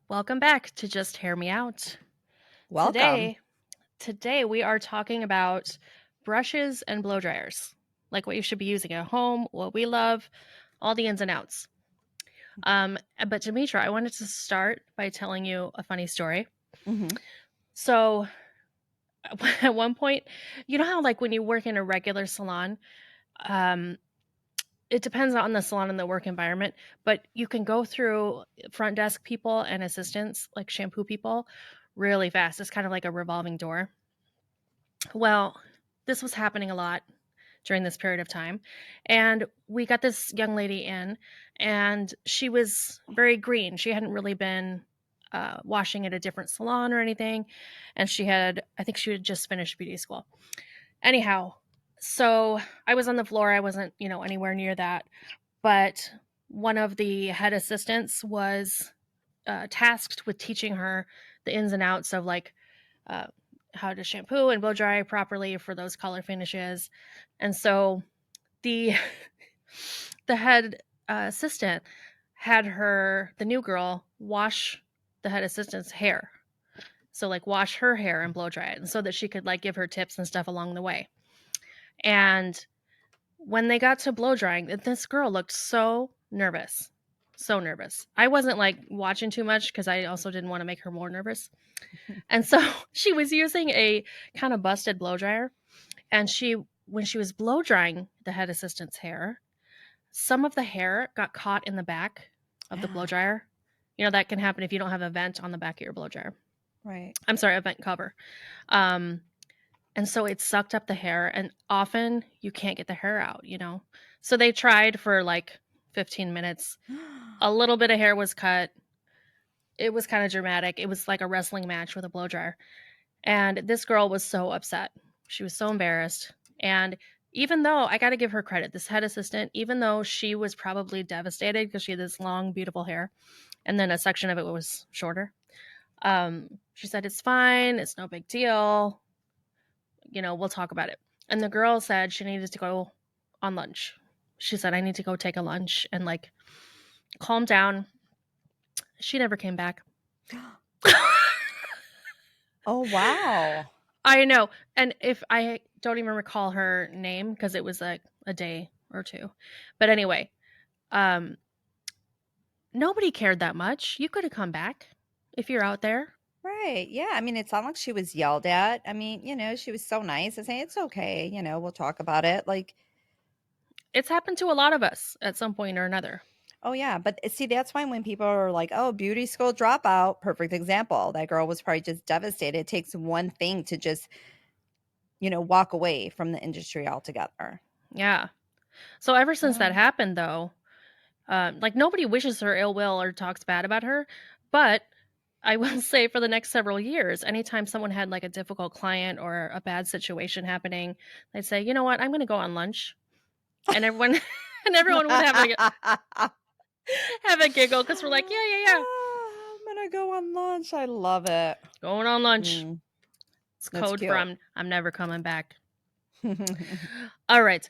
Welcome back to Just Hear Me Out. Welcome. Today, today we are talking about brushes and blow dryers, like what you should be using at home, what we love, all the ins and outs. But Demetra, I wanted to start by telling you a funny story. Mhm. So, at one point, you know how like when you work in a regular salon, um, it depends on the salon and the work environment, but you can go through front desk people and assistants, like shampoo people, really fast. It's kind of like a revolving door. Well, this was happening a lot during this period of time. And we got this young lady in, and she was very green. She hadn't really been washing at a different salon or anything. And I think she had just finished beauty school. Anyhow, so I was on the floor. I wasn't, anywhere near that. But one of the head assistants was tasked with teaching her the ins and outs of like uh, how to shampoo and blow dry properly for those color finishes. And so the the head assistant had the new girl, wash the head assistant's hair. So like wash her hair and blow dry it, and so that she could like give her tips and stuff along the way. And when they got to blow drying, this girl looked so nervous. So nervous. I wasn't like watching too much because I also didn't want to make her more nervous. And so she was using a kind of busted blow dryer. And when she was blow drying the head assistant's hair, some of the hair got caught in the back of the blow dryer. That can happen if you don't have a vent on the back of your blow dryer. Right. I'm sorry, a vent cover. Um, and so it sucked up the hair, and often you can't get the hair out. So they tried for like 15 minutes. A little bit of hair was cut. It was kind of dramatic. It was like a wrestling match with a blow dryer. And this girl was so upset. She was so embarrassed. And even though I got to give her credit, this head assistant, even though she was probably devastated because she had this long, beautiful hair, and then a section of it was shorter, she said, "It's fine. It's no big deal. We'll talk about it." And the girl said she needed to go on lunch. She said, "I need to go take a lunch and like calm down." She never came back. Oh, wow. I know. And if I don't even recall her name because it was like a day or two. But anyway, um, nobody cared that much. You could have come back if you're out there. Right. Yeah. I mean, it sounded like she was yelled at. I mean, she was so nice and saying, it's okay. We'll talk about it. Like, It's happened to a lot of us at some point or another. oh, yeah. But see, that's why when people are like, oh, beauty school dropout, perfect example. That girl was probably just devastated. It takes one thing to just, walk away from the industry altogether. Yeah. So ever since that Yeah. happened, though, like nobody wishes her ill will or talks bad about her. But I will say for the next several years, anytime someone had like a difficult client or a bad situation happening, they'd say, "You know what? I'm going to go on lunch," and everyone and everyone would have a giggle because we're like, "Yeah, yeah, yeah, Ah, I'm gonna go on lunch. I love it. going on lunch." Mm, It's that's code for cute. I'm never coming back. All right.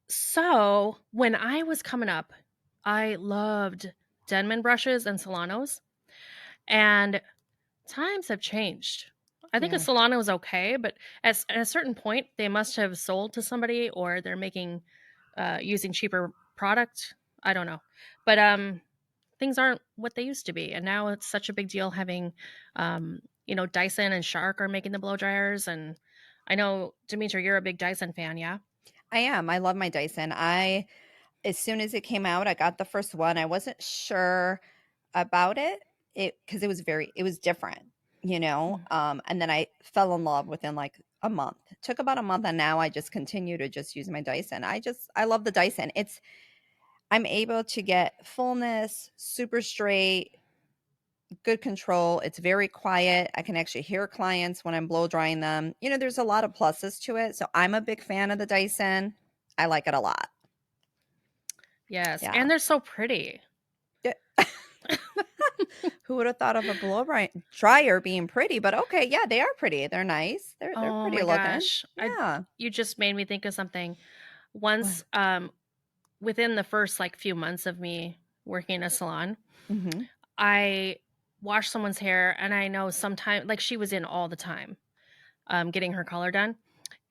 So when I was coming up, I loved Denman brushes and Solanos, and times have changed. I think a Yeah. Solano is okay, but at a certain point, they must have sold to somebody or they're making using cheaper product. I don't know, but things aren't what they used to be, and now it's such a big deal having, Dyson and Shark are making the blow dryers, and I know Demetra, you're a big Dyson fan, yeah. I am. I love my Dyson. As soon as it came out, I got the first one. I wasn't sure about it because it was different, Mm. and then I fell in love within like a month. It took about a month, and now I just continue to just use my Dyson. I love the Dyson. I'm able to get fullness, super straight, good control. It's very quiet. I can actually hear clients when I'm blow drying them. There's a lot of pluses to it. So I'm a big fan of the Dyson. I like it a lot. Yes, Yeah. and they're so pretty. Yeah. Who would have thought of a dryer being pretty? But okay, yeah, they are pretty. They're nice. They're Oh pretty my looking. gosh, I Yeah. you just made me think of something. Once, What? within the first like few months of me working in a salon, Mhm. I wash someone's hair, and I know sometimes, like, she was in all the time, getting her color done,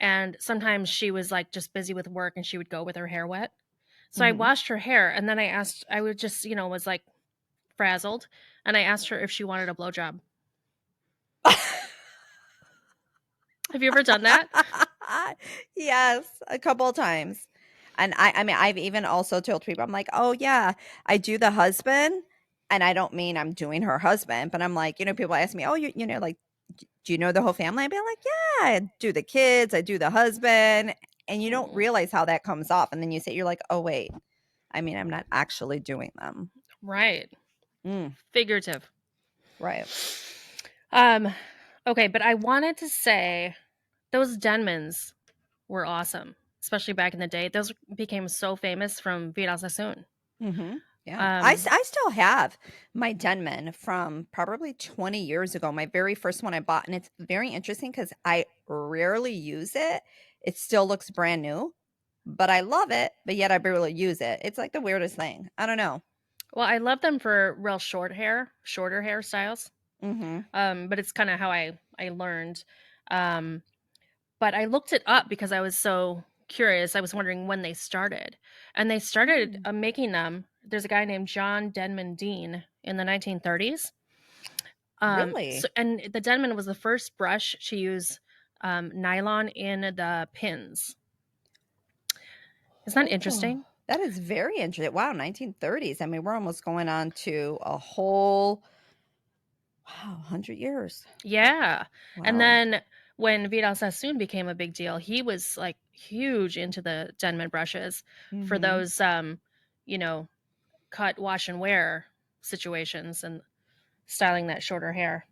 and sometimes she was, like, just busy with work and she would go with her hair wet. So I Mhm. washed her hair, and then I would just, was, like, frazzled, and I asked her if she wanted a blowjob. Have you ever done that? Yes, a couple of times. And I mean, I've even also told people, I'm like, "Oh, yeah, I do the husband," and I don't mean I'm doing her husband, but I'm like, people ask me, "Oh, like, do you know the whole family?" I'd be like, "Yeah, I do the kids, I do the husband," and you don't Mm, realize how that comes off, and then you're like, "Oh, wait, I mean, I'm not actually doing them." right. Mm, Figurative. right. Um, okay, but I wanted to say those Denmans were awesome, especially back in the day. Those became so famous from Vidal Sassoon. Mhm. Yeah. Um, I still have my Denman from probably 20 years ago, my very first one I bought, and it's very interesting because I rarely use it. It still looks brand new, but I love it, but yet I barely use it. It's like the weirdest thing. I don't know. well, I love them for real shorter hairstyles. Mhm. But it's kind of how I learned. Um, but I looked it up because I was so curious. I was wondering when they started, and they started Mm. making them. There's a guy named John Denman Dean in the 1930s. So Really? and the Denman was the first brush to use nylon in the pins. Isn't that Oh, interesting? that is very interesting. Wow, 1930s. I mean, we're almost going on to a whole, wow, 100 years. Yeah. And Wow. then when Vidal Sassoon became a big deal, he was like huge into the Denman brushes for Mhm. those you know, cut, wash and wear situations and styling that shorter hair.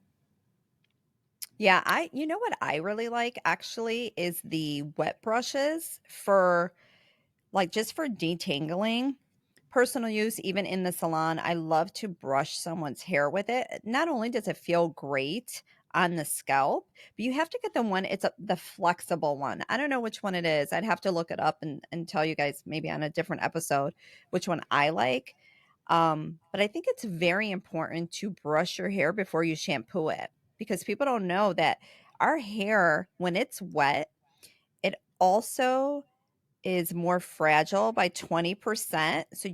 Yeah, you know what I really like actually is the wet brushes for like just for detangling. Personal use, even in the salon, I love to brush someone's hair with it. Not only does it feel great on the scalp, but you have to get the one, the flexible one. I don't know which one it is. I'd have to look it up and tell you guys maybe on a different episode which one I like. But I think it's very important to brush your hair before you shampoo it because people don't know that our hair, when it's wet, it also is more fragile by 20%. So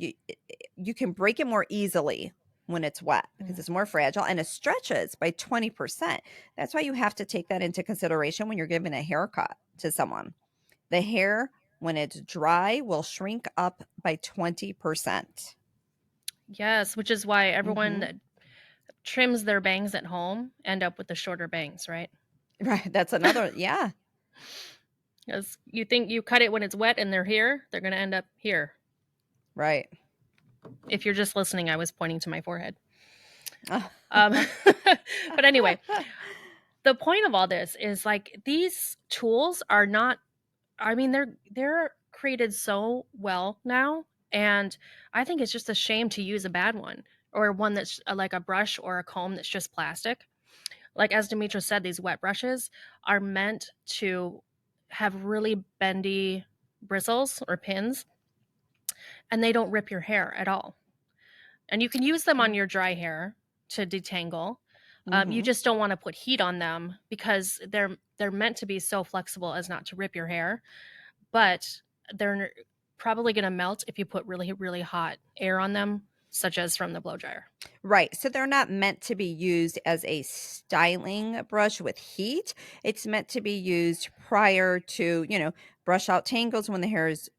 you can break it more easily when it's wet because Mm. it's more fragile and it stretches by 20%. That's why you have to take that into consideration when you're giving a haircut to someone. The hair, when it's dry, will shrink up by 20%. Yes, which is why everyone Hmm. that trims their bangs at home end up with the shorter bangs, right? Right. That's another, yeah, Because you think you cut it when it's wet and they're here, they're going to end up here. right. If you're just listening, I was pointing to my forehead. Um, but anyway, the point of all this is like these tools are not, I mean, they're created so well now, and I think it's just a shame to use a bad one or one that's like a brush or a comb that's just plastic. Like as Demetra said, these wet brushes are meant to have really bendy bristles or pins, and they don't rip your hair at all. And you can use them on Okay. your dry hair to detangle. You Hmm. just don't want to put heat on them because they're meant to be so flexible as not to rip your hair, but they're probably going to melt if you put really really hot air on them, such as from the blow dryer. Right. So they're not meant to be used as a styling brush with heat. It's meant to be used prior to, brush out tangles when the hair is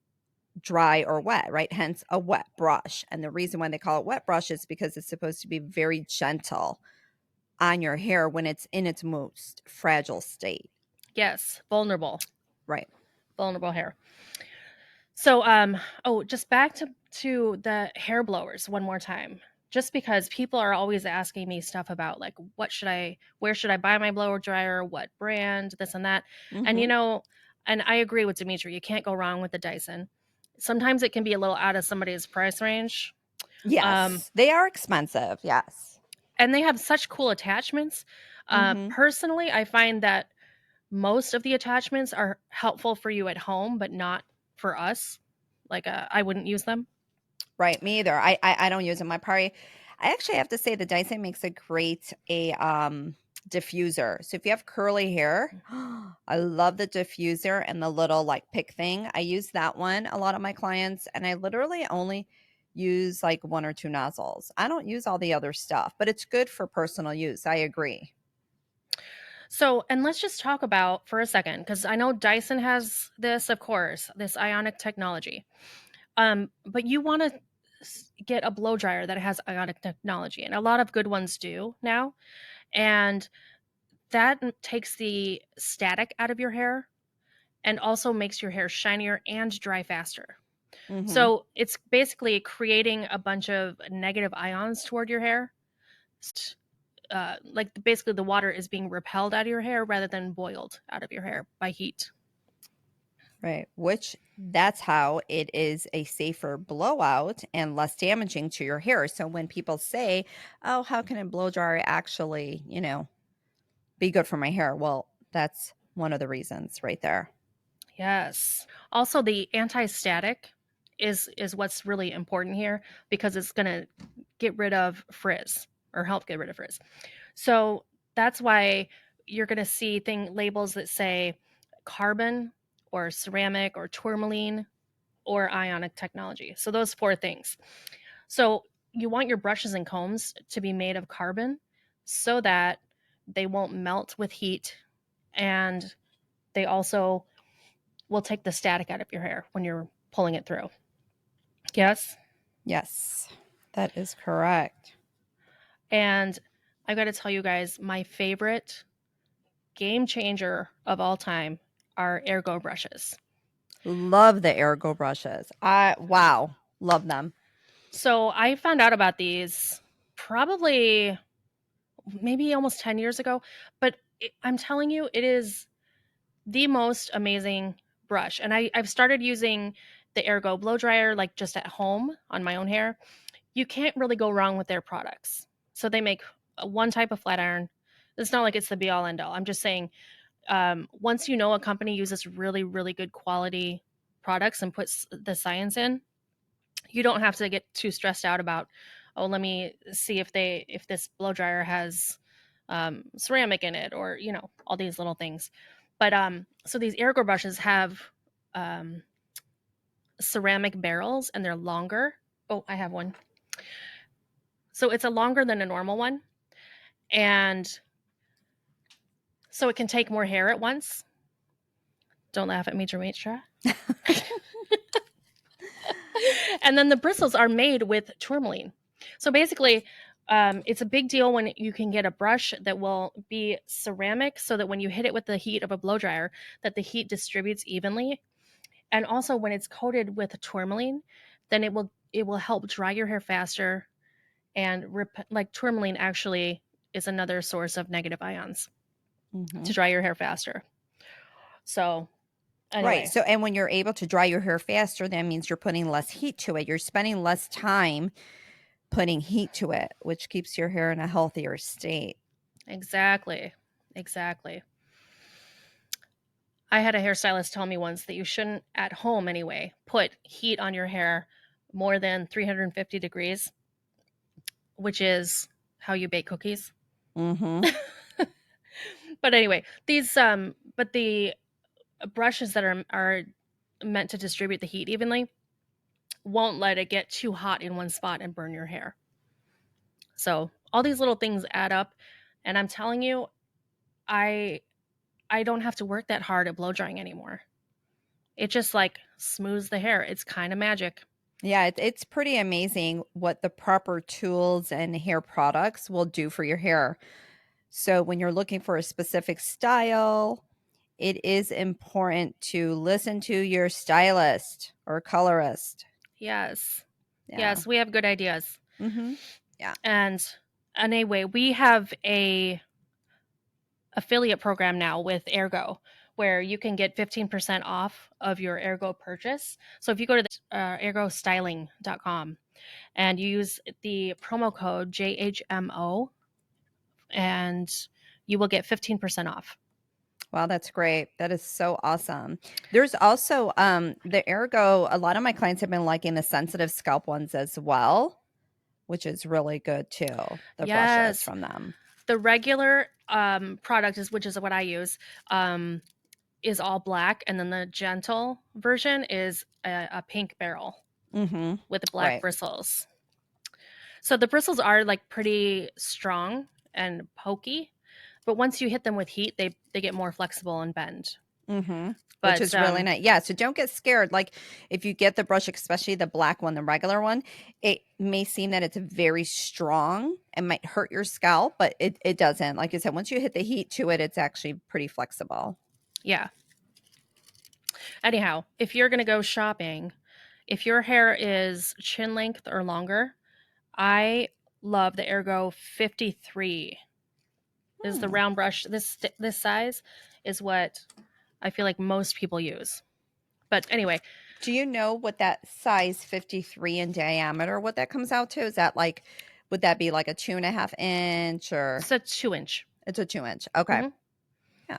dry or wet, right? Hence a wet brush. And the reason why they call it wet brush is because it's supposed to be very gentle on your hair when it's in its most fragile state. Yes, Right. vulnerable hair. So, oh, just back to the hair blowers one more time. Just because people are always asking me stuff about like where should I buy my blower dryer, what brand, this and that. And Hmm. and I agree with Dimitri, you can't go wrong with the Dyson. Sometimes it can be a little out of somebody's price range. Um, Yes. They are expensive. Yes. and they have such cool attachments. Hmm. Personally, I find that most of the attachments are helpful for you at home, but not for us. Like I wouldn't use them. Right. Me either. I don't use them. I actually have to say the Dyson makes a great diffuser. So if you have curly hair, I love the diffuser and the little like pick thing. I use that one a lot of my clients, and I literally only use like one or two nozzles. I don't use all the other stuff, but it's good for personal use. I agree. So, and let's just talk about for a second, because I know Dyson has this, of course, this ionic technology. But you want to get a blow dryer that has ionic technology, and a lot of good ones do now. And that takes the static out of your hair and also makes your hair shinier and dry faster. Mhm. So it's basically creating a bunch of negative ions toward your hair. Like basically the water is being repelled out of your hair rather than boiled out of your hair by heat. Right. Which that's how it is a safer blowout and less damaging to your hair. So when people say, "Oh, how can a blow dryer actually, be good for my hair?" Well, that's one of the reasons right there. Yes. Also, the anti-static is what's really important here because it's going to get rid of frizz or help get rid of frizz. So that's why you're going to see thing labels that say carbon or ceramic or tourmaline or ionic technology. So those four things. So you want your brushes and combs to be made of carbon so that they won't melt with heat, and they also will take the static out of your hair when you're pulling it through. Yes. Yes, that is correct. And I've got to tell you guys, my favorite game changer of all time are Ergo brushes. Love the Ergo brushes. Wow, love them. So I found out about these probably maybe almost 10 years ago, but I'm telling you, it is the most amazing brush. And I've started using the Ergo blow dryer like just at home on my own hair. You can't really go wrong with their products. So they make one type of flat iron. It's not like it's the be all end all. I'm just saying, once you know a company uses really, really good quality products and puts the science in, you don't have to get too stressed out about, oh, let me see if this blow dryer has ceramic in it, or all these little things. But so these Ergo brushes have um, ceramic barrels, and they're longer. Oh, I have one. So it's a longer than a normal one, and so it can take more hair at once. Don't laugh at me, Demetra. And then the bristles are made with tourmaline. So basically, it's a big deal when you can get a brush that will be ceramic, so that when you hit it with the heat of a blow dryer, that the heat distributes evenly. And also, when it's coated with tourmaline, then it will help dry your hair faster. And like tourmaline actually is another source of negative ions Mhm. to dry your hair faster. So Right. anyway, So, and when you're able to dry your hair faster, that means you're putting less heat to it. You're spending less time putting heat to it, which keeps your hair in a healthier state. exactly, exactly. I had a hairstylist tell me once that you shouldn't, at home anyway, put heat on your hair more than 350 degrees, which is how you bake cookies. Mhm. But anyway, but the brushes that are meant to distribute the heat evenly won't let it get too hot in one spot and burn your hair. So all these little things add up, and I'm telling you, I I don't have to work that hard at blow drying anymore. It just like smooths the hair. It's kind of magic. Yeah, it's pretty amazing what the proper tools and hair products will do for your hair. So, when you're looking for a specific style, it is important to listen to your stylist or colorist. Yes. Yeah. Yes, we have good ideas. Mhm. Yeah. And anyway, we have a affiliate program now with Ergo where you can get 15% off of your Ergo purchase. So if you go to ergostyling.com and you use the promo code JHMO, and you will get 15% off. Wow, that's great. That is so awesome. There's also the Ergo, a lot of my clients have been liking the sensitive scalp ones as well, which is really good too, the brushes Yes. from them. The regular, product is which is what I use, um, is all black, and then the gentle version is a pink barrel Mhm. with black Right. bristles. So the bristles are, like, pretty strong and pokey, but once you hit them with heat, they get more flexible and bend. Mhm. Which But, is really nice. Yeah, so don't get scared, like, if you get the brush, especially the black one, the regular one, it may seem that it's very strong and might hurt your scalp, but it doesn't. Like I said, once you hit the heat to it, it's actually pretty flexible. yeah. Anyhow, if you're gonna go shopping, if your hair is chin length or longer, I love the Ergo 53 is the Hmm. round brush. This size is what I feel like most people use. But anyway, Do you know what that size 53 in diameter, what that comes out to? Is that like would that be like a 2.5 inch or it's a 2 inch. it's a 2 inch? Okay. Hmm. Yeah.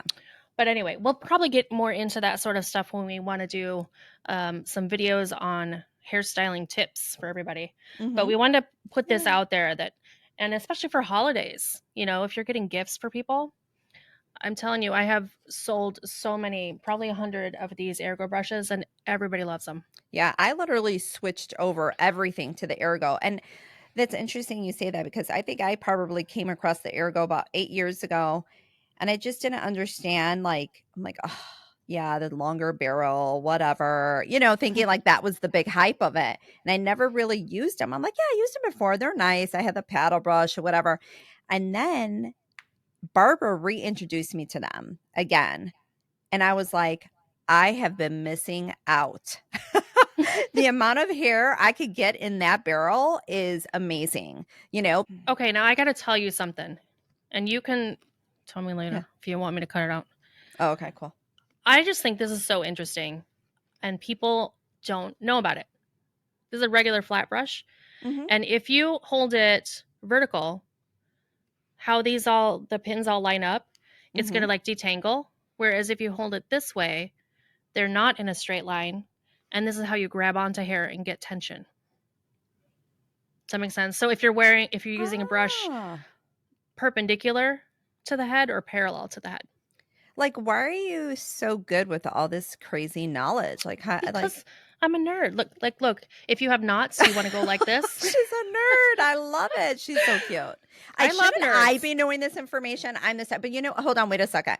But anyway, we'll probably get more into that sort of stuff when we want to do some videos on hairstyling tips for everybody. But Mhm. we wanted to put this Yeah. out there that, and especially for holidays, if you're getting gifts for people, I'm telling you, I have sold so many, probably 100 of these Ergo brushes, and everybody loves them. Yeah, I literally switched over everything to the Ergo, and that's interesting you say that because I think I probably came across the Ergo about 8 years ago, and I just didn't understand, like I'm like, "Oh, yeah, the longer barrel, whatever," thinking like that was the big hype of it, and I never really used them. I'm like, "Yeah, I used them before, they're nice." I had the paddle brush or whatever, and then Barbara reintroduced me to them again, and I was like, "I have been missing out." The amount of hair I could get in that barrel is amazing, you know? Okay, now I got to tell you something, and you can tell me Yeah. later if you want me to cut it out. Oh, okay, cool. I just think this is so interesting, and people don't know about it. This is a regular flat brush, Mhm, and if you hold it vertical, how the pins all line up, it's going mhm. to like detangle. Whereas if you hold it this way, they're not in a straight line, and this is how you grab onto hair and get tension. Does that make sense? So if you're using a brush Ah. perpendicular to the head or parallel to the head, Like, why are you so good with all this crazy knowledge? Like, how because like I'm a nerd. Look. If you have knots, you want to go like this. She's a nerd. I love it. She's so cute. I I love shouldn't I nerds. be knowing this information? I'm the but hold on, wait a second.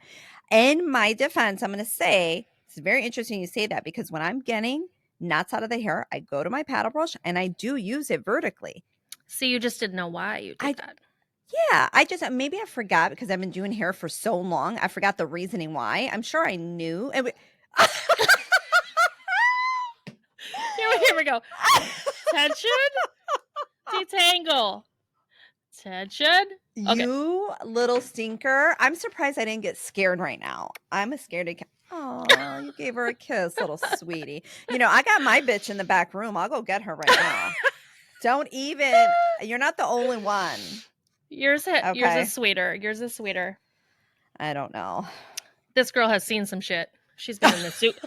In my defense, I'm gonna say it's very interesting you say that because when I'm getting knots out of the hair, I go to my paddle brush and I do use it vertically. See, you just didn't know why you did I that. Yeah, I just maybe I forgot because I've been doing hair for so long. I forgot the reasoning why. I'm sure I knew. Here we go. Tension, detangle. Tension. Okay. You little stinker. I'm surprised I didn't get scared right now. I'm a scaredy cat. Oh, you gave her a kiss, little sweetie. I got my bitch in the back room. I'll go get her right now. Don't even you're not the only one. Yours is Okay. sweeter. Yours is sweeter. I don't know. This girl has seen some shit. She's been in the suit.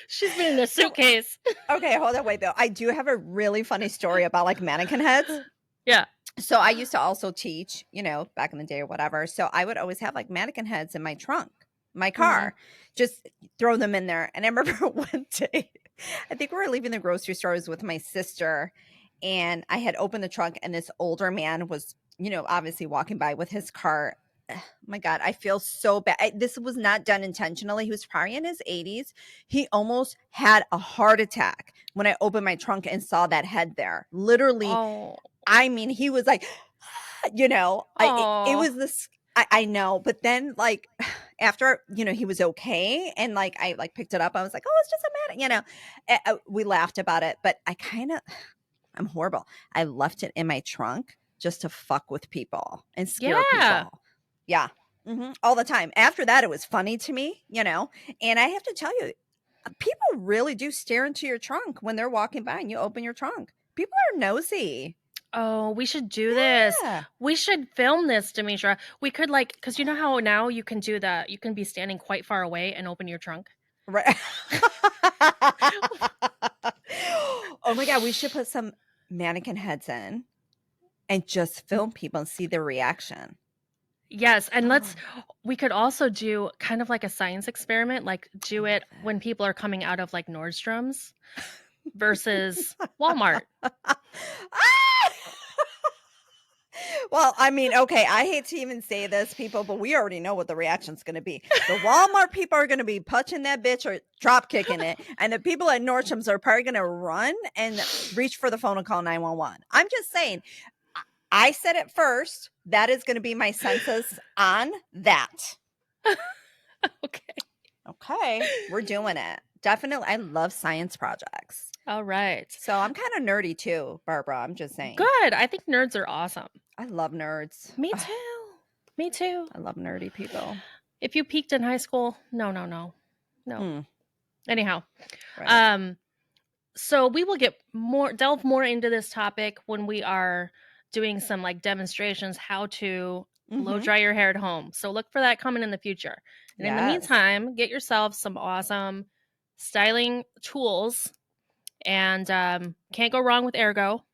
She's been in a So, suitcase. okay, hold on, wait though. I do have a really funny story about like mannequin heads. Yeah. So I used to also teach, back in the day or whatever. So I would always have like mannequin heads in my trunk, my Hmm. car, just throw them in there. And I remember one day, I think we were leaving the grocery store. I was with my sister, and I had opened the trunk, and this older man was, obviously walking by with his car. My God, I feel so bad. This was not done intentionally. He was probably in his 80s. He almost had a heart attack when I opened my trunk and saw that head there. Literally, Oh. I mean, he was like, it Oh. was this. I know, but then like after he was okay, and like I like picked it up, I was like, oh, it's just a matter, we laughed about it, but I'm horrible. I left it in my trunk just to fuck with people and scare Yeah. people. Yeah, all the time. After that, it was funny to me, and I have to tell you, people really do stare into your trunk when they're walking by and you open your trunk. People are nosy. Oh, we should do this. Yeah. We should film this, Demetra. We could because you know how now you can be standing quite far away and open your trunk. Right. Oh my god, we should put some mannequin heads in and just film people and see their reaction. Yes, and Oh, we could also do kind of like a science experiment, like I do love it when people are coming out of like Nordstrom's versus Walmart. it. Well, I mean, okay, I hate to even say this, people, but we already know what the reaction's gonna be. The Walmart people are gonna be punching that bitch or drop kicking it, and the people at Nordstrom's are probably gonna run and reach for the phone and call 911. I'm just saying, I said it first. That is gonna be my census on that. Okay. Okay, we're doing it. Definitely, I love science projects. All right. So I'm kinda nerdy too, Barbara, I'm just saying. Good. I think nerds are awesome. I love nerds. Me Ugh, too. Me too. I love nerdy people. If you peaked in high school, no, no, no. No. Mm, Anyhow, right. um so we will get more delve more into this topic when we are doing some like demonstrations how to blow Mhm. dry your hair at home. So look for that coming in the future. And in the Yes. meantime, get yourself some awesome styling tools and can't go wrong with Ergo.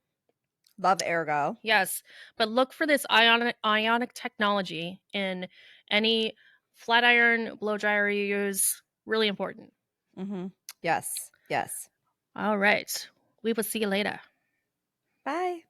Love Ergo. Yes, but look for this ionic technology in any flat iron blow dryer you use. Really important. Mhm. Yes. Yes. All right. We will see you later. Bye.